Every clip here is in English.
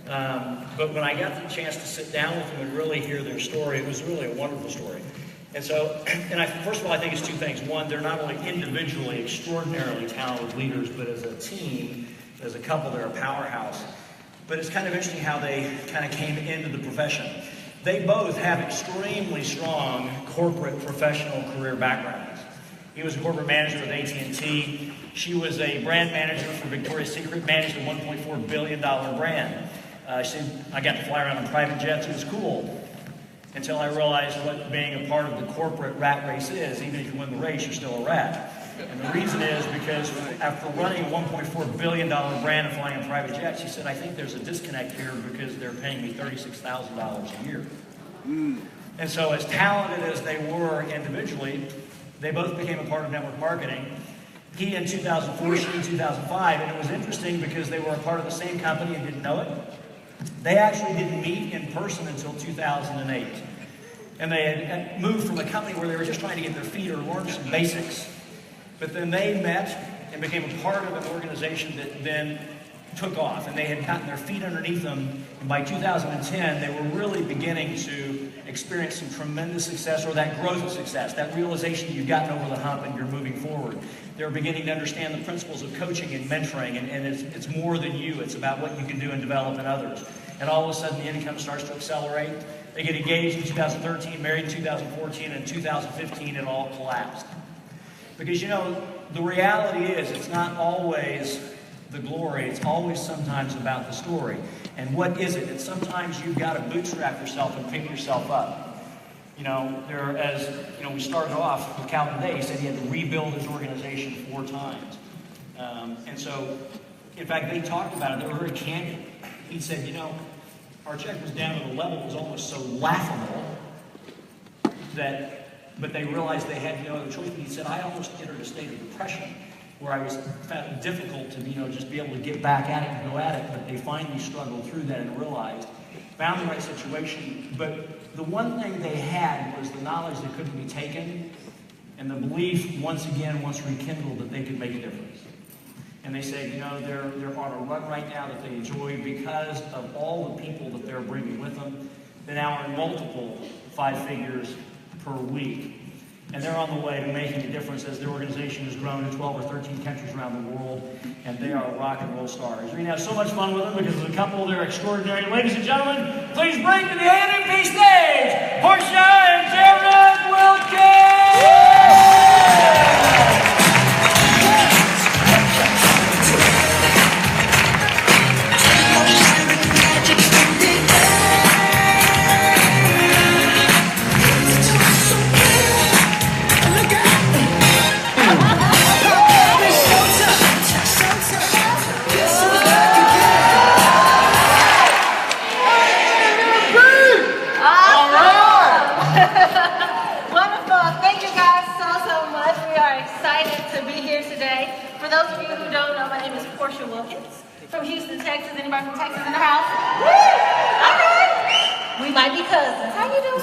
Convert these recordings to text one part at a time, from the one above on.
But when I got the chance to sit down with them and really hear their story, it was really a wonderful story. And so, first of all, I think it's two things. One, they're not only individually extraordinarily talented leaders, but as a team, as a couple, they're a powerhouse. But it's kind of interesting how they kind of came into the profession. They both have extremely strong corporate professional career backgrounds. He was a corporate manager with AT&T. She was a brand manager for Victoria's Secret, managed a $1.4 billion brand. She said, I got to fly around in private jets. It was cool. Until I realized what being a part of the corporate rat race is. Even if you win the race, you're still a rat. And the reason is because after running a $1.4 billion brand and flying in private jets, she said, I think there's a disconnect here because they're paying me $36,000 a year. And so as talented as they were individually, they both became a part of network marketing. He in 2004, she in 2005, and it was interesting because they were a part of the same company and didn't know it. They actually didn't meet in person until 2008. And they had moved from a company where they were just trying to get their feet or learn some basics. But then they met and became a part of an organization that then took off. And they had gotten their feet underneath them. And by 2010, they were really beginning to experience some tremendous success, or that growth of success, that realization you've gotten over the hump and you're moving forward. They're beginning to understand the principles of coaching and mentoring, and it's more than you. It's about what you can do and develop in others. And all of a sudden, the income starts to accelerate. They get engaged in 2013, married in 2014, and in 2015, it all collapsed. Because, you know, the reality is it's not always the glory. It's always sometimes about the story. And what is it? It's sometimes you've got to bootstrap yourself and pick yourself up. You know, we started off with Calvin Day. He said he had to rebuild his organization 4 times. And so, in fact, they talked about it. They were very candid. He said, you know, our check was down at a level that was almost so laughable but they realized they had no other choice. But he said, I almost entered a state of depression where I found it difficult to, just be able to get back at it and go at it. But they finally struggled through that and realized, found the right situation. But the one thing they had was the knowledge that couldn't be taken, and the belief, once rekindled, that they could make a difference. And they said, they're on a run right now that they enjoy because of all the people that they're bringing with them. They now are in multiple 5 figures per week. And they're on the way to making a difference as their organization has grown to 12 or 13 countries around the world. And they are rock and roll stars. You're going to have so much fun with them because as a couple, they're extraordinary. Ladies and gentlemen, please bring to the ANMP stage, Porshea and Jarrod Wilkins! For those of you who don't know, my name is Porshea Wilkins from Houston, Texas. Anybody from Texas in the house? Woo! All right. We might be cousins. How you doing?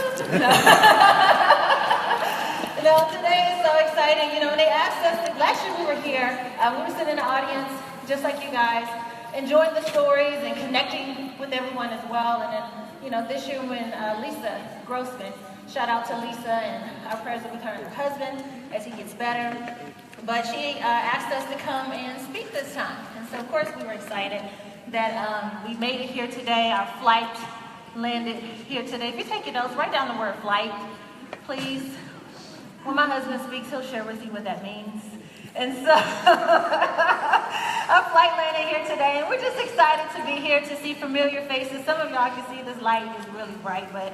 Today is so exciting. When they asked us, last year we were here, we were sitting in the audience, just like you guys, enjoying the stories and connecting with everyone as well. And then, this year when Lisa Grossman, shout out to Lisa, and our prayers are with her and her husband as he gets better. But she asked us to come and speak this time. And so, of course, we were excited that we made it here today. Our flight landed here today. If you take your notes, write down the word flight, please. When my husband speaks, he'll share with you what that means. And so, our flight landed here today, and we're just excited to be here to see familiar faces. Some of y'all can see this light is really bright, but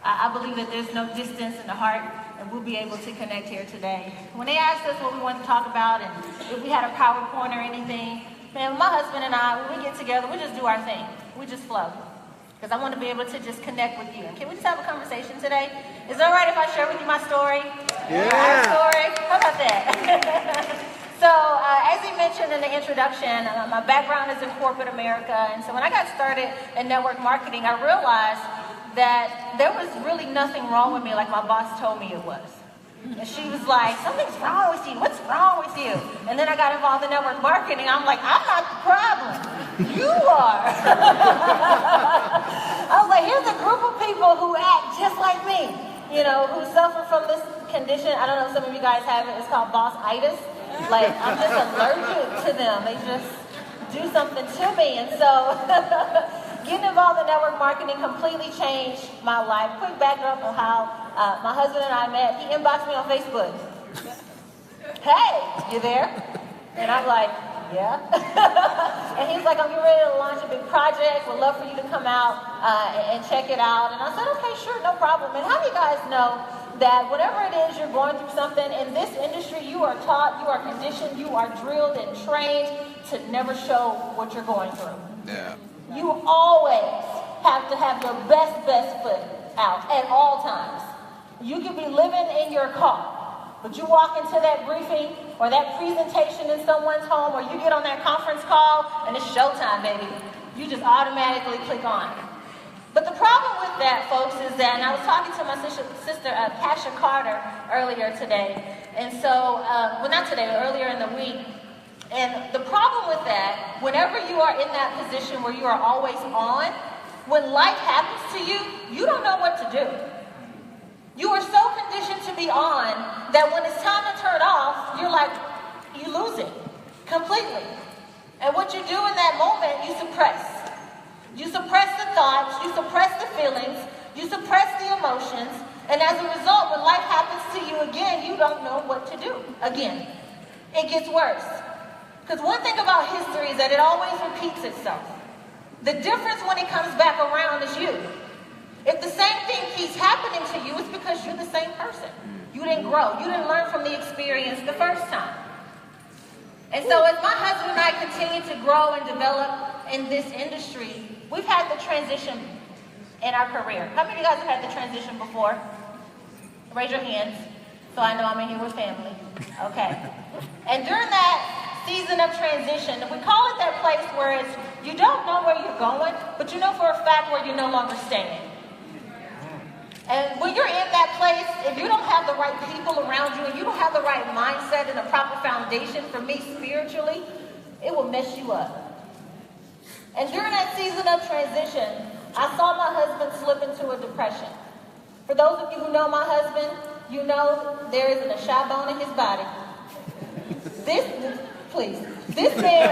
I believe that there's no distance in the heart, and we'll be able to connect here today. When they asked us what we wanted to talk about and if we had a PowerPoint or anything, man, my husband and I, when we get together, we just do our thing. We just flow. Because I want to be able to just connect with you. And can we just have a conversation today? Is it all right if I share with you my story? Yeah. Our story? How about that? So, as he mentioned in the introduction, my background is in corporate America. And so when I got started in network marketing, I realized that there was really nothing wrong with me like my boss told me it was. And she was like, something's wrong with you. What's wrong with you? And then I got involved in network marketing. I'm like, I'm not the problem. You are. me, you know, who suffer from this condition. I don't know if some of you guys have it. It's called boss-itis. Like, I'm just allergic to them. They just do something to me. And so getting involved in network marketing completely changed my life. Quick backdrop of how my husband and I met. He inboxed me on Facebook. Hey, you there? And I'm like, yeah. And he's like, I'm getting ready to launch a big project. Would love for you to come out and check it out. And I said, okay, sure, no problem. And how do you guys know that whatever it is you're going through something, in this industry you are taught, you are conditioned, you are drilled and trained to never show what you're going through. Yeah. You always have to have your best foot out at all times. You could be living in your car, but you walk into that briefing or that presentation in someone's home, or you get on that conference call and it's showtime, baby. You just automatically click on. But the problem with that, folks, is that, and I was talking to my sister Pasha Carter earlier today, and so, well, not today, but earlier in the week, and the problem with that, whenever you are in that position where you are always on, when life happens to you, you don't know what to do. You are so conditioned to be on that when it's time to turn off, you're like, you lose it completely. And what you do in that moment, you suppress. You suppress the thoughts, you suppress the feelings, you suppress the emotions, and as a result, when life happens to you again, you don't know what to do again. It gets worse. Because one thing about history is that it always repeats itself. The difference when it comes back around is you. If the same thing keeps happening to you, it's because you're the same person. You didn't grow. You didn't learn from the experience the first time. And so as my husband and I continue to grow and develop in this industry, we've had the transition in our career. How many of you guys have had the transition before? Raise your hands so I know I'm in here with family. Okay. And during that season of transition, we call it that place where it's, you don't know where you're going, but you know for a fact where you're no longer staying. And when you're in that place, if you don't have the right people around you and you don't have the right mindset and the proper foundation, for me spiritually, it will mess you up. And during that season of transition, I saw my husband slip into a depression. For those of you who know my husband, you know there isn't a shy bone in his body. This man,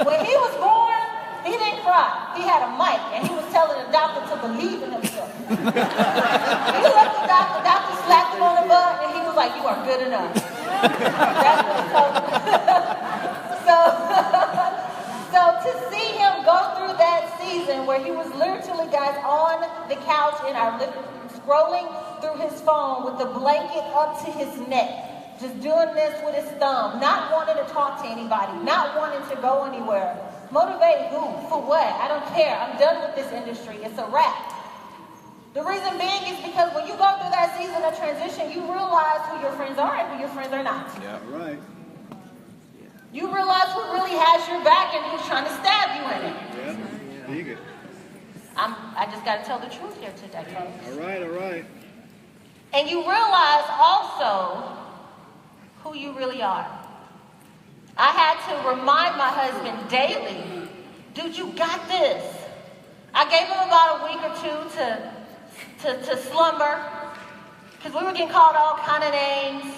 when he was born, he didn't cry. He had a mic, and he was telling the doctor to believe in himself. He left the doctor slapped him on the butt, and he was like, you are good enough. That's what he told him. So to see him go through that season where he was literally, guys, on the couch in our living room, scrolling through his phone with the blanket up to his neck, just doing this with his thumb, not wanting to talk to anybody, not wanting to go anywhere. Motivate who? For what? I don't care. I'm done with this industry. It's a wrap. The reason being is because when you go through that season of transition, you realize who your friends are and who your friends are not. Yeah, right. You realize who really has your back and who's trying to stab you in it. Yeah, vegan. I just got to tell the truth here today, folks. All right. And you realize also who you really are. I had to remind my husband daily, dude, you got this. I gave him about a week or two to slumber, because we were getting called all kind of names,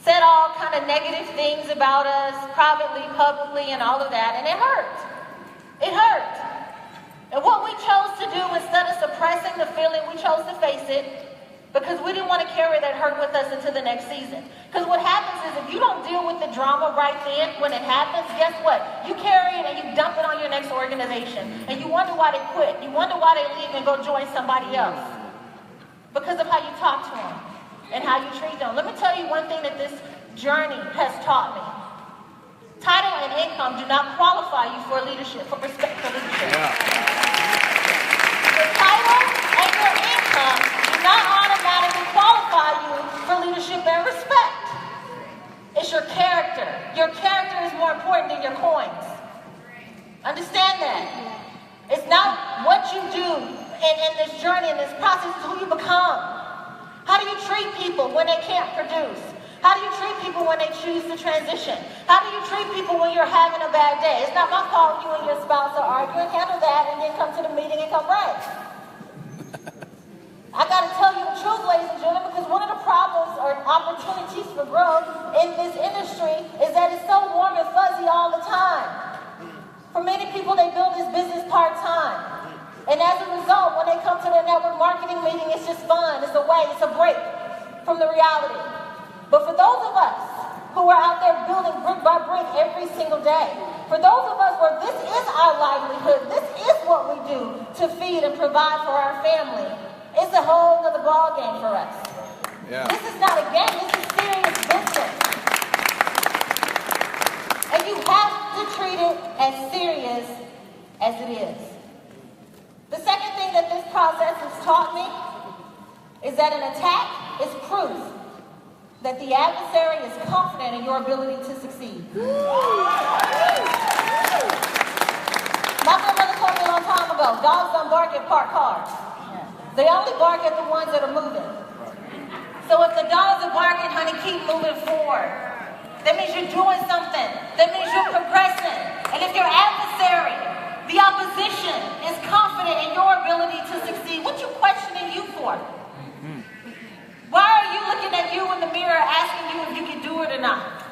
said all kind of negative things about us, privately, publicly, and all of that, and it hurt. It hurt. And what we chose to do, instead of suppressing the feeling, we chose to face it, because we didn't want to carry that hurt with us into the next season. Because what happens is, if you don't deal with the drama right then, when it happens, guess what? You carry it and you dump it on your next organization. And you wonder why they quit. You wonder why they leave and go join somebody else. Because of how you talk to them and how you treat them. Let me tell you one thing that this journey has taught me. Title and income do not qualify you for leadership, for respect for leadership. Yeah. Your title and your income do not automatically qualify you for leadership and respect. It's your character. Your character is more important than your coins. Understand that. It's not what you do in this journey, in this process, it's who you become. How do you treat people when they can't produce? How do you treat people when they choose to transition? How do you treat people when you're having a bad day? It's not my fault you and your spouse are arguing. Handle that and then come to the meeting and come right. tell you the truth, ladies and gentlemen, because one of the problems or opportunities for growth in this industry is that it's so warm and fuzzy all the time. For many people, they build this business part-time. And as a result, when they come to their network marketing meeting, it's just fun, it's a way, it's a break from the reality. But for those of us who are out there building brick by brick every single day, for those of us where this is our livelihood, this is what we do to feed and provide for our family, it's a whole other ball game for us. Yeah. This is not a game, this is serious business. And you have to treat it as serious as it is. The second thing that this process has taught me is that an attack is proof that the adversary is confident in your ability to succeed. My grandmother told me a long time ago, dogs don't bark at parked cars. They only bark at the ones that are moving. So if the dogs are barking, honey, keep moving forward. That means you're doing something. That means you're progressing. And if your adversary, the opposition, is confident in your ability to succeed, what you questioning you for? Why are you looking at you in the mirror asking you if you can do it or not?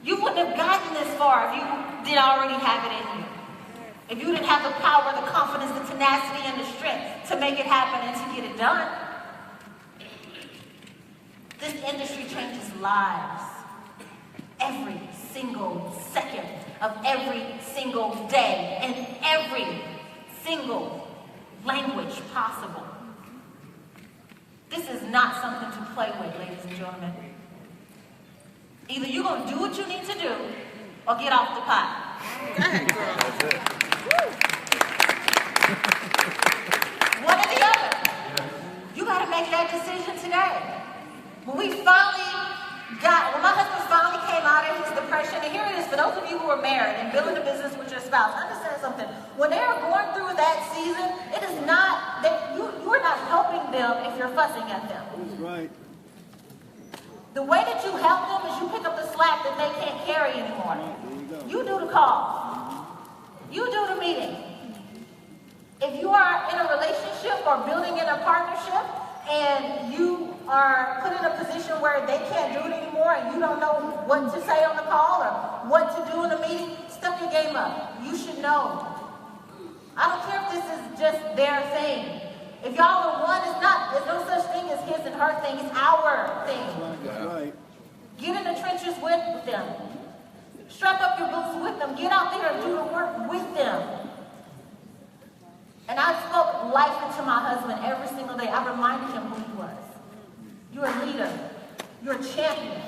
You wouldn't have gotten this far if you didn't already have it in you. If you didn't have the power, the confidence, the tenacity, and the strength to make it happen and to get it done. This industry changes lives every single second of every single day in every single language possible. This is not something to play with, ladies and gentlemen. Either you're going to do what you need to do or get off the pot. That's it. One or the other. You got to make that decision today. When my husband finally came out of his depression, and here it is, for those of you who are married and building a business with your spouse, understand something. When they are going through that season, it is not that you are not helping them if you're fussing at them. That's right. The way that you help them is you pick up the slack that they can't carry anymore. You do the calls. You do the meeting. If you are in a relationship or building in a partnership and you are put in a position where they can't do it anymore and you don't know what to say on the call or what to do in the meeting, step your game up. You should know. I don't care if this is just their thing. If y'all are one, there's no such thing as his and her thing. It's our thing. That's right. Get in the trenches with them. Strap up your boots with them. Get out there and do the work with them. And I spoke life into my husband every single day. I reminded him who he was. You're a leader. You're a champion.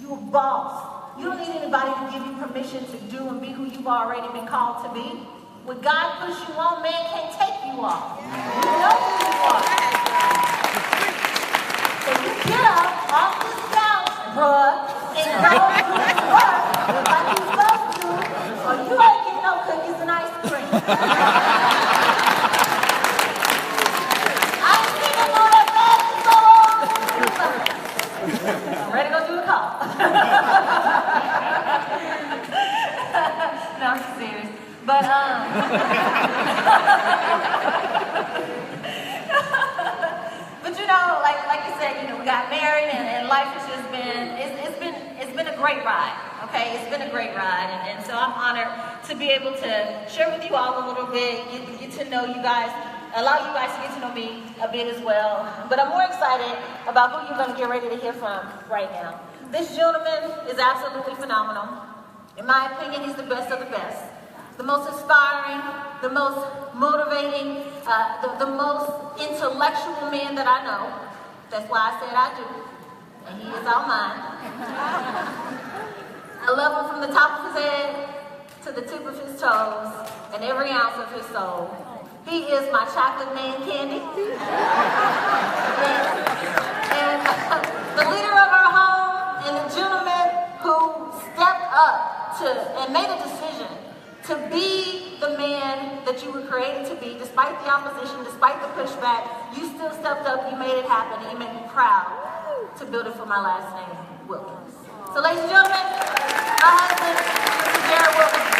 You're a boss. You don't need anybody to give you permission to do and be who you've already been called to be. When God puts you on, man can't take you off. You know who you are. So you get up off this couch, bruh, and go do this work like you're supposed to, or you ain't getting no cookies and ice cream. Ready to go do a call. No, I'm serious. But but you know, like you said, you know, we got married and life has just been it's been a great ride. Okay, it's been a great ride, and so I'm honored to be able to share with you all a little bit, get to know you guys. Allow you guys to get to know me a bit as well. But I'm more excited about who you're going to get ready to hear from right now. This gentleman is absolutely phenomenal. In my opinion, he's the best of the best. The most inspiring, the most motivating, the most intellectual man that I know. That's why I said I do. And he is all mine. I love him from the top of his head to the tip of his toes and every ounce of his soul. He is my chocolate man candy. And the leader of our home and the gentleman who stepped up and made a decision to be the man that you were created to be, despite the opposition, despite the pushback. You still stepped up, you made it happen, and you made me proud to build it for my last name, Wilkins. So ladies and gentlemen, my husband, Mr. Jarrod Wilkins.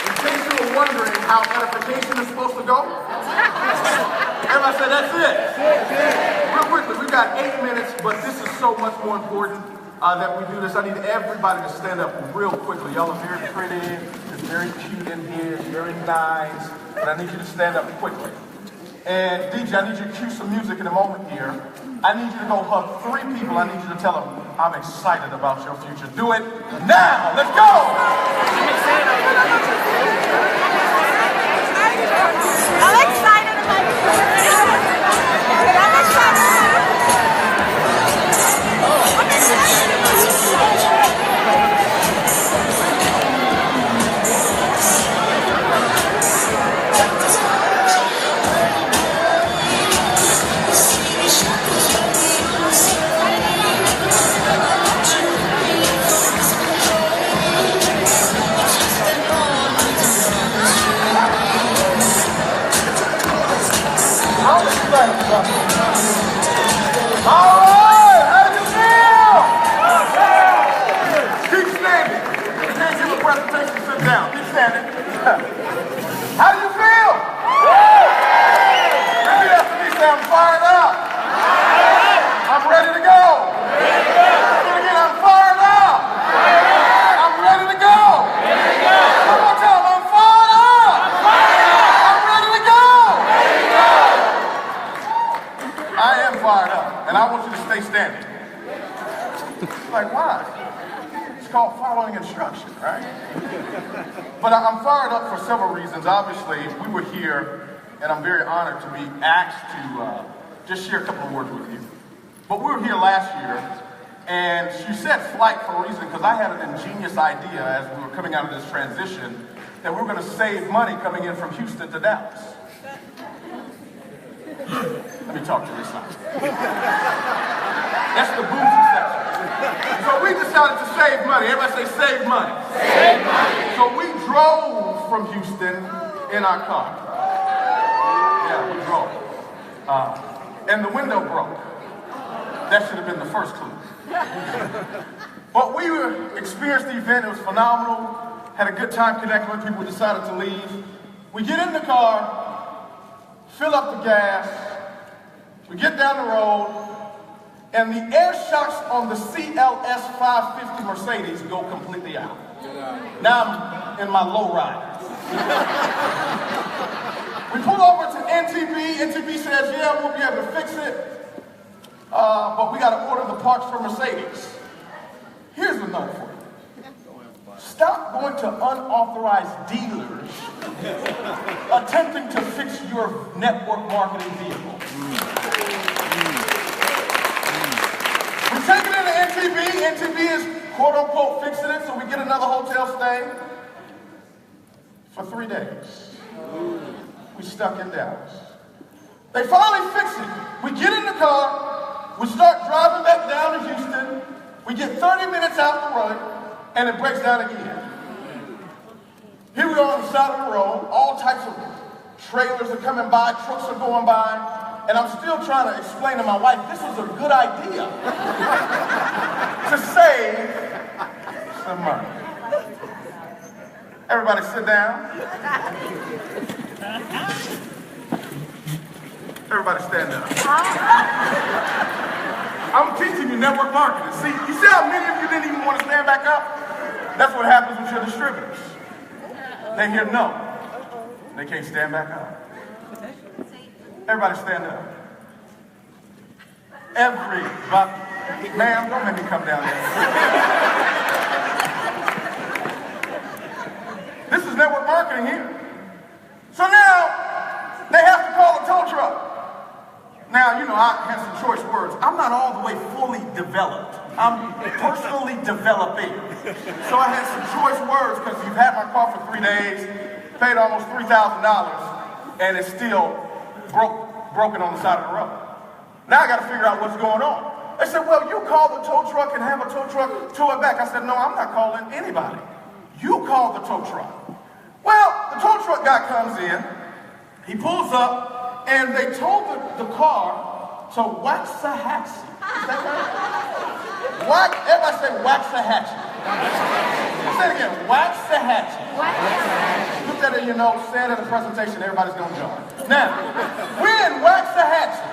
Intentional important that we do this. I need everybody to stand up real quickly. Y'all are very pretty. It's very cute in here. It's very nice. But I need you to stand up quickly. And DJ, I need you to cue some music in a moment here. I need you to go hug 3 people. I need you to tell them, I'm excited about your future. Do it now. Let's go. I'm excited about your I'm excited. All right, how do you feel? Keep standing. You can't give a presentation, sit down. Keep standing. How do you feel? Repeat after me, say I'm fired up. I'm ready to go. Again, I'm fired up. I'm ready to go. One more time, I'm fired up. I'm ready to go. I am fired up. And I want you to stay standing. Like, why? It's called following instruction, right? But I'm fired up for several reasons. Obviously, we were here, and I'm very honored to be asked to just share a couple of words with you. But we were here last year, and you said flight for a reason, because I had an ingenious idea as we were coming out of this transition that we were going to save money coming in from Houston to Dallas. Let me talk to this side. That's the bougie section. So we decided to save money. Everybody say save money. Save money. So we drove from Houston in our car. Yeah, we drove. And the window broke. That should have been the first clue. But we experienced the event. It was phenomenal. Had a good time connecting with people. We decided to leave. We get in the car, fill up the gas, we get down the road, and the air shocks on the CLS 550 Mercedes go completely out. Now I'm in my low ride. We pull over to NTB. NTB says, yeah, we'll be able to fix it, but we got to order the parts for Mercedes. Here's the note for you. Stop going to unauthorized dealers attempting to fix your network marketing vehicle. We take it into NTB. NTB is quote unquote fixing it, so we get another hotel stay for 3 days. We stuck in Dallas. They finally fix it. We get in the car, we start driving back down to Houston, we get 30 minutes out the road, and it breaks down again. Here we are on the side of the road, all types of trailers are coming by, trucks are going by, and I'm still trying to explain to my wife, this is a good idea to save some money. Everybody sit down. Everybody stand up. I'm teaching you network marketing. See, you see how many of you didn't even want to stand back up? That's what happens with your distributors. They hear no. They can't stand back up. Everybody stand up. Everybody. Ma'am, don't make me come down there. This is network marketing here. So now, they have to call a tow truck. Now, you know, I have some choice words. I'm not all the way fully developed. I'm personally developing. So I had some choice words because you've had my car for 3 days, paid almost $3,000, and it's still broken on the side of the road. Now I got to figure out what's going on. They said, well, you call the tow truck and have a tow truck tow it back. I said, no, I'm not calling anybody. You call the tow truck. Well, the tow truck guy comes in, he pulls up, and they told the car to Waxahachie. Is that right? Everybody say Waxahachie. Say it again, Waxahachie. Put that in your notes, say it in the presentation, everybody's going to join. Now, we're in Waxahachie,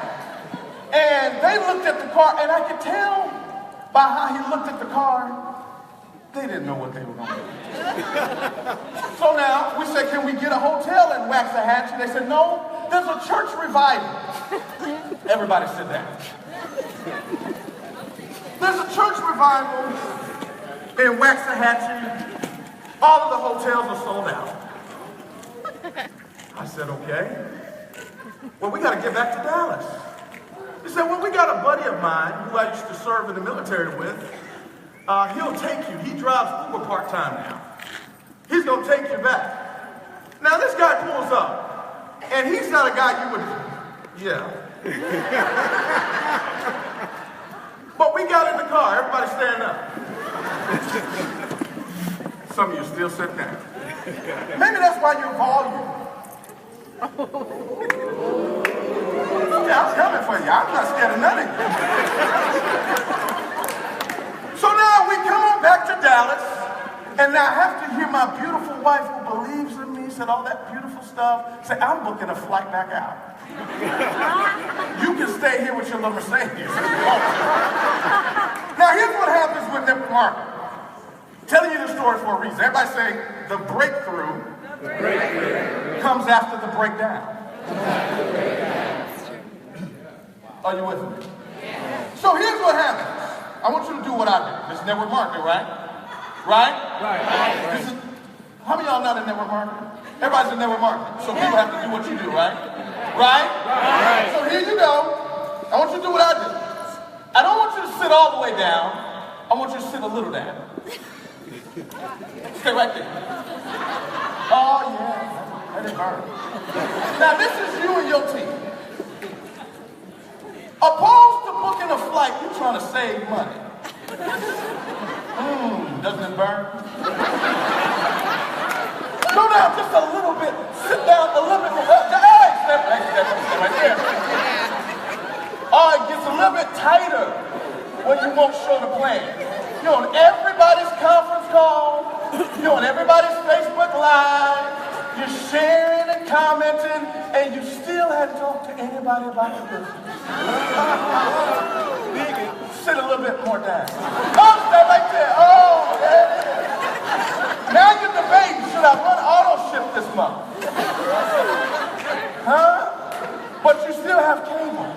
and they looked at the car, and I could tell by how he looked at the car, they didn't know what they were going to do. So now we said, can we get a hotel in Waxahachie? They said, no, there's a church revival. Everybody sit down. There's a church revival in Waxahachie. All of the hotels are sold out. I said, okay. Well, we got to get back to Dallas. He said, well, we got a buddy of mine who I used to serve in the military with. He'll take you. He drives Uber part-time now. He's going to take you back. Now, this guy pulls up, and he's not a guy you would, yeah. But we got in the car. Everybody stand up. Some of you still sit down. Maybe that's why your volume. Yeah, I'm coming for you. I'm not scared of nothing. So now we come on back to Dallas, and now I have to hear my beautiful wife who believes in me, said all that beautiful stuff, say, I'm booking a flight back out. You can stay here with your little Mercedes. Now here's what happens with Network Marketing. Telling you the story for a reason. Everybody say, the breakthrough, comes after the breakdown. Are you with me? So here's what happens. I want you to do what I do. This is network marketing, right? Right? This is, how many of y'all not in network marketing? Everybody's in network marketing. So people have to do what you do, right? Right? So here you go. I want you to do what I do. I don't want you to sit all the way down. I want you to sit a little down. Stay right there. Oh, yeah. Let it burn. Now, this is you and your team. Opposed to booking a flight, you're trying to save money. Doesn't it burn? Go down just a little bit. Sit down a little bit more. Hey, step right there. Oh, it gets a little bit tighter when you won't show the plan. You're on everybody's conference call. You're on everybody's Facebook Live. You're sharing and commenting, and you still hadn't talked to anybody about the business. Sit a little bit more down. Oh, stay right there. Oh, yeah. Now you're debating, should I run auto ship this month? Huh? But you still have cable.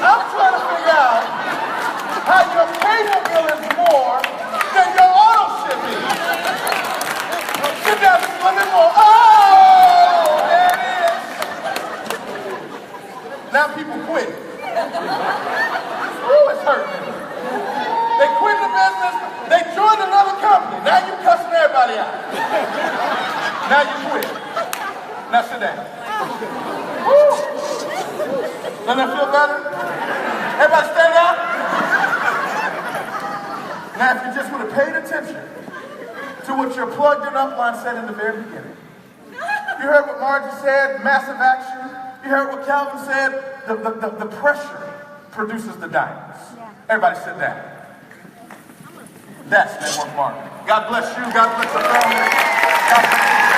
I'm trying to figure out how your cable bill is more than your auto ship is. Sit down just a little bit more. Oh, there it is. Now people quit. Ooh, it's hurting. They quit the business. They joined another company. Now you cussing everybody out. Now you quit. Now sit down. Woo. Doesn't that feel better? Everybody stand up. Now if you just would have paid attention to what your plugged-in upline said in the very beginning. You heard what Margie said, massive action. You heard what Calvin said, the pressure produces the diamonds. Everybody sit down. That's network marketing. God bless you. God bless your family. God bless you.